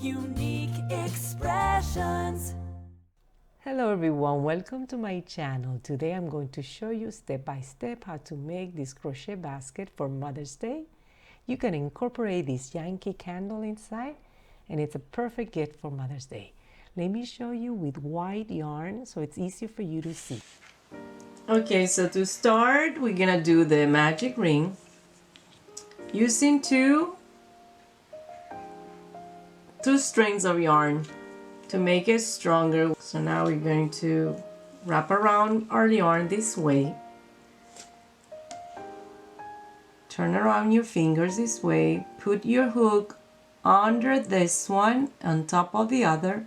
unique expressions. Hello everyone, welcome to my channel. Today I'm going to show you step by step how to make this crochet basket for Mother's Day. You can incorporate this Yankee candle inside and it's a perfect gift for Mother's Day. Let me show you with white yarn so it's easier for you to see. Okay, so to start we're gonna do the magic ring using two strings of yarn to make it stronger. So now we're going to wrap around our yarn this way, turn around your fingers this way, put your hook under this one on top of the other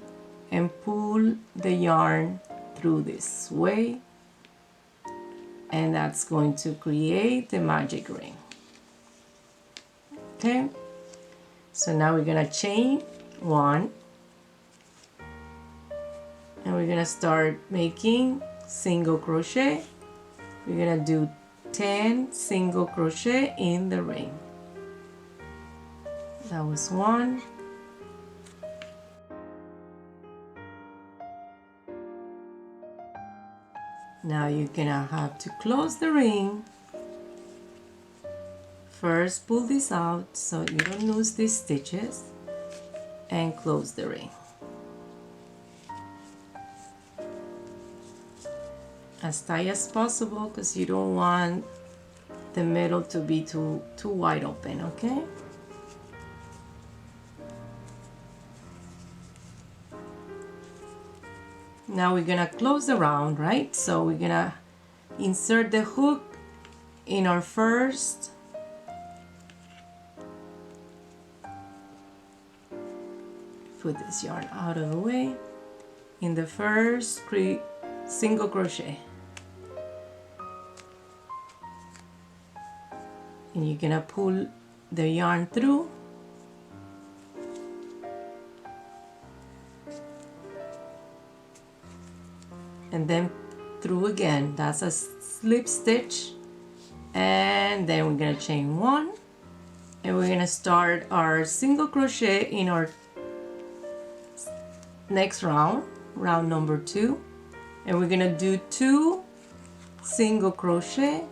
and pull the yarn through this way, and that's going to create the magic ring. Okay, so now we're gonna chain one and we're gonna start making single crochet. We're gonna do 10 single crochet in the ring. That was one. Now you're gonna have to close the ring. First pull this out so you don't lose these stitches and close the ring. As tight as possible because you don't want the middle to be too wide open, okay? Now we're gonna close the round, right? So we're gonna insert the hook in our first put this yarn out of the way in the first single crochet, and you're gonna pull the yarn through and then through again. That's a slip stitch, and then we're gonna chain one and we're gonna start our single crochet in our next round, round number 2, and we're gonna do 2 single crochet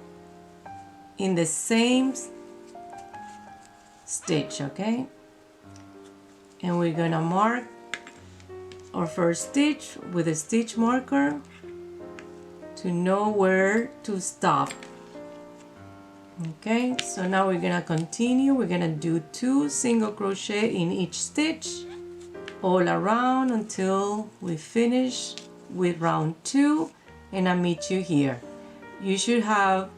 in the same stitch, okay? And we're gonna mark our first stitch with a stitch marker to know where to stop. Okay, so now we're gonna continue. We're gonna do 2 single crochet in each stitch all around until we finish with round 2, and I meet you here. You should have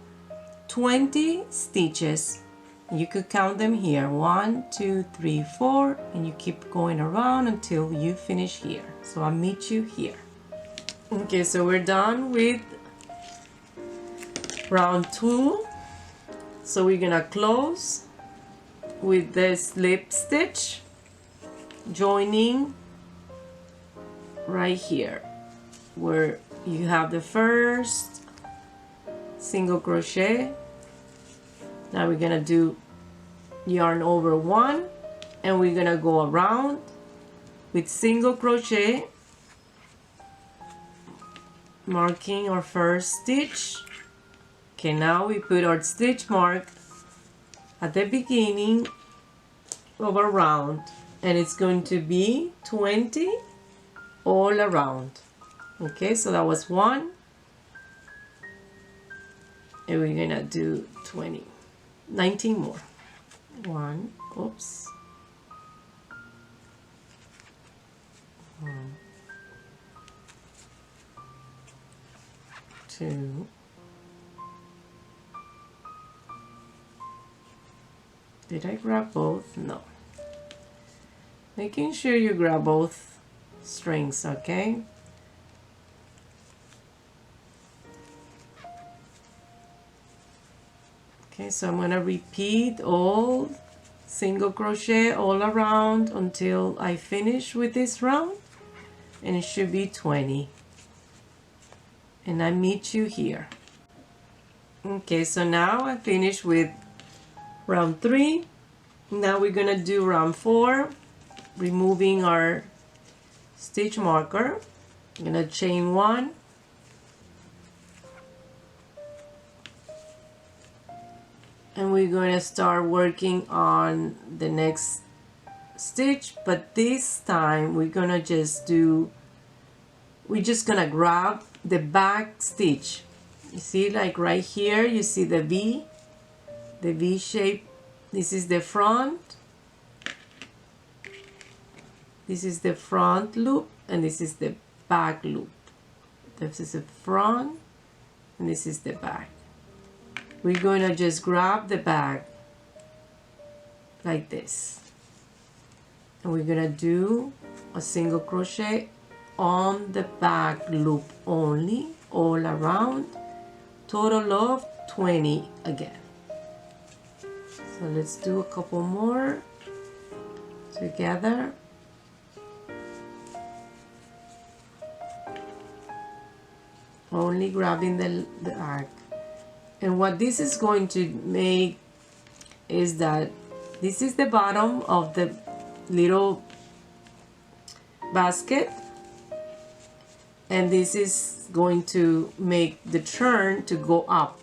20 stitches. You could count them here, 1, 2, 3, 4, and you keep going around until you finish here. So I'll meet you here. Okay, so we're done with round 2. So we're gonna close with the slip stitch, joining right here where you have the first single crochet. Now we're gonna do yarn over 1 and we're gonna go around with single crochet, marking our first stitch. Okay, now we put our stitch mark at the beginning of our round, and it's going to be 20 all around. Okay, so that was 1, and we're gonna do 19 more. 1, oops, 1, 2, did I grab both? No. Making sure you grab both strings, okay? Okay, so I'm gonna repeat all single crochet all around until I finish with this round, and it should be 20. And I meet you here. Okay, so now I finished with round 3. Now we're gonna do round 4. removing our stitch marker. I'm gonna chain 1, and we're going to start working on the next stitch, but this time we're gonna grab the back stitch. You see, like right here, you see the V shape. This is the front, this is the front loop, and this is the back loop. This is the front, and this is the back. We're going to just grab the back like this, and we're going to do a single crochet on the back loop only, all around, total of 20 again. So let's do a couple more together. Only grabbing the arc. And what this is going to make is that this is the bottom of the little basket, and this is going to make the turn to go up,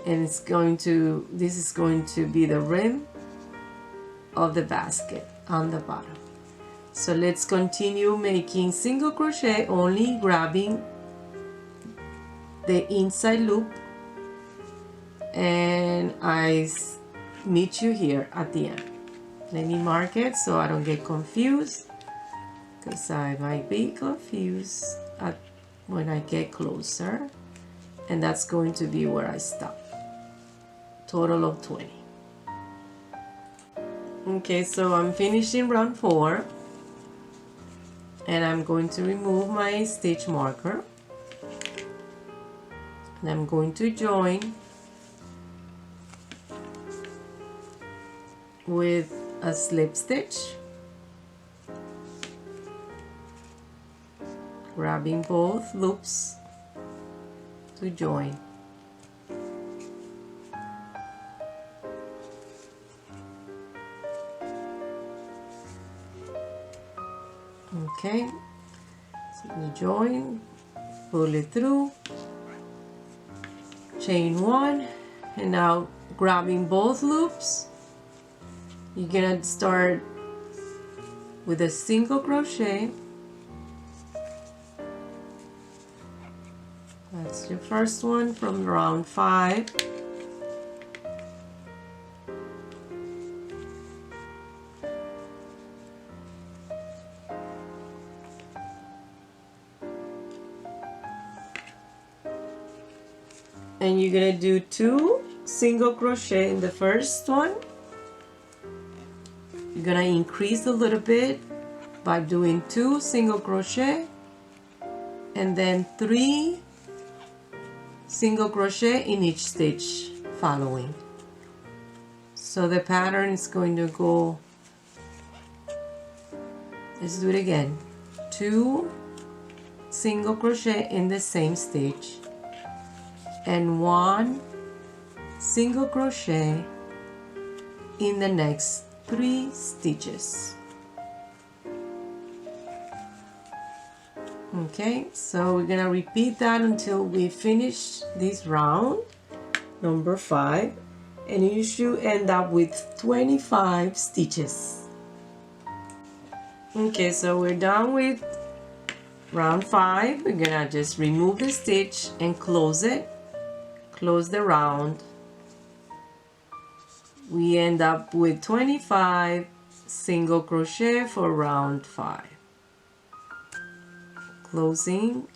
and this is going to be the rim of the basket on the bottom. So let's continue making single crochet, only grabbing the inside loop, and I meet you here at the end. Let me mark it so I don't get confused, because I might be confused when I get closer, and that's going to be where I stop. Total of 20. Okay, so I'm finishing round 4, and I'm going to remove my stitch marker, and I'm going to join with a slip stitch, grabbing both loops to join. Okay, so you join, pull it through, chain 1, and now grabbing both loops, you're gonna start with a single crochet. That's your first one from round 5. And you're gonna do 2 single crochet in the first one. You're gonna increase a little bit by doing 2 single crochet, and then 3 single crochet in each stitch following. So the pattern is going to go, let's do it again, 2 single crochet in the same stitch, and 1 single crochet in the next 3 stitches. Okay, so we're gonna repeat that until we finish this round number 5, and you should end up with 25 stitches. Okay, so we're done with round 5. We're gonna just remove the stitch and close it, close the round. We end up with 25 single crochet for round 5. Closing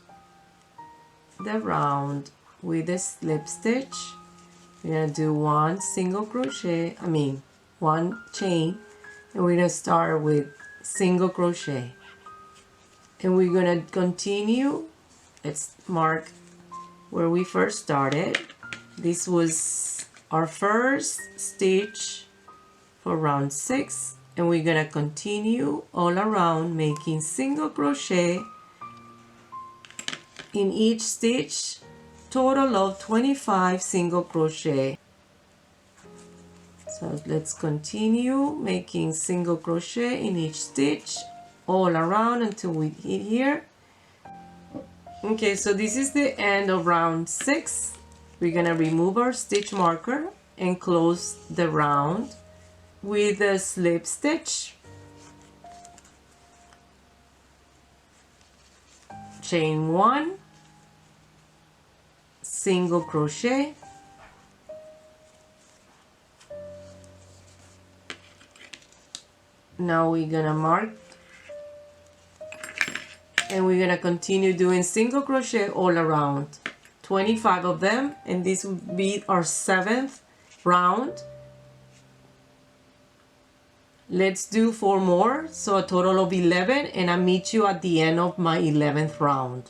the round with a slip stitch. We're gonna do 1 single crochet, 1 chain, and we're gonna start with single crochet, and we're gonna continue. Let's mark where we first started. This was our first stitch for round 6, and we're gonna continue all around making single crochet in each stitch, total of 25 single crochet. So let's continue making single crochet in each stitch all around until we hit here. Okay, so this is the end of round 6. We're gonna remove our stitch marker and close the round with a slip stitch, chain 1, single crochet, now we're gonna mark and we're gonna continue doing single crochet all around, 25 of them, and this will be our 7th round. Let's do 4 more, so a total of 11, and I'll meet you at the end of my 11th round.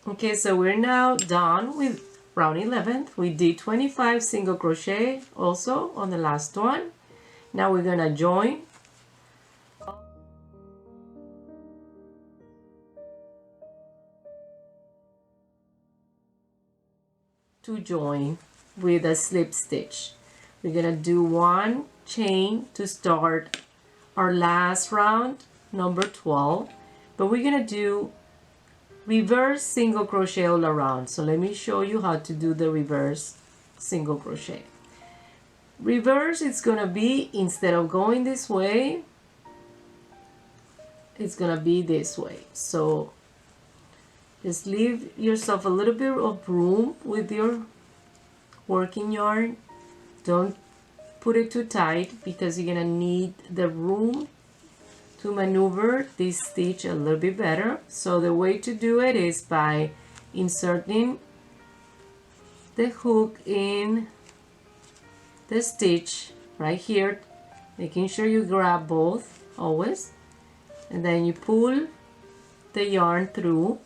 Okay, so we're now done with round 11. We did 25 single crochet also on the last one. Now we're gonna join to join with a slip stitch. We're gonna do 1 chain to start our last round, number 12, but we're gonna do reverse single crochet all around. So let me show you how to do the reverse single crochet. Reverse, it's gonna be, instead of going this way, it's gonna be this way. So just leave yourself a little bit of room with your working yarn. Don't put it too tight because you're gonna need the room to maneuver this stitch a little bit better. So the way to do it is by inserting the hook in the stitch right here, making sure you grab both always, and then you pull the yarn through,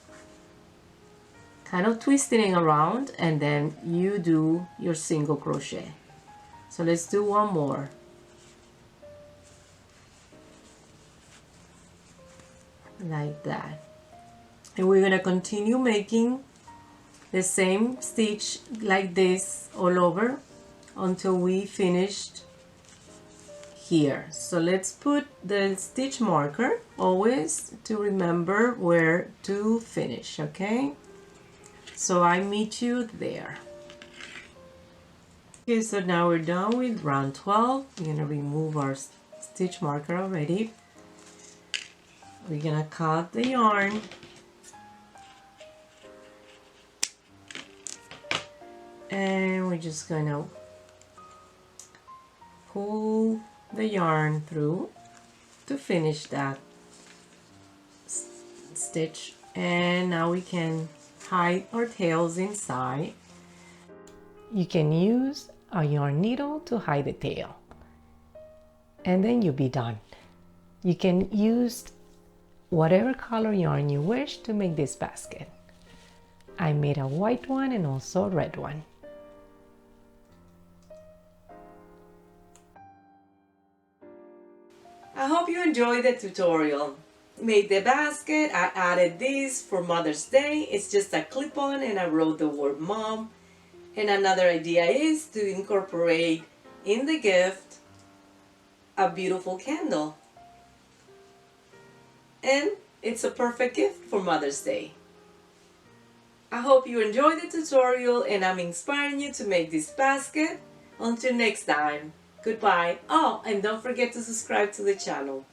kind of twisting it around, and then you do your single crochet. So let's do one more. Like that. And we're gonna continue making the same stitch like this all over until we finished here. So let's put the stitch marker always to remember where to finish, okay? So I meet you there. Okay, so now we're done with round 12. We're gonna remove our stitch marker already. We're gonna cut the yarn and we're just gonna pull the yarn through to finish that stitch, and now we can hide our tails inside. You can use a yarn needle to hide the tail, and then you'll be done. You can use whatever color yarn you wish to make this basket. I made a white one and also a red one. I hope you enjoyed the tutorial. Made the basket. I added this for Mother's Day. It's just a clip-on and I wrote the word mom. And another idea is to incorporate in the gift a beautiful candle. And it's a perfect gift for Mother's Day. I hope you enjoyed the tutorial and I'm inspiring you to make this basket. Until next time, goodbye. Oh, and don't forget to subscribe to the channel.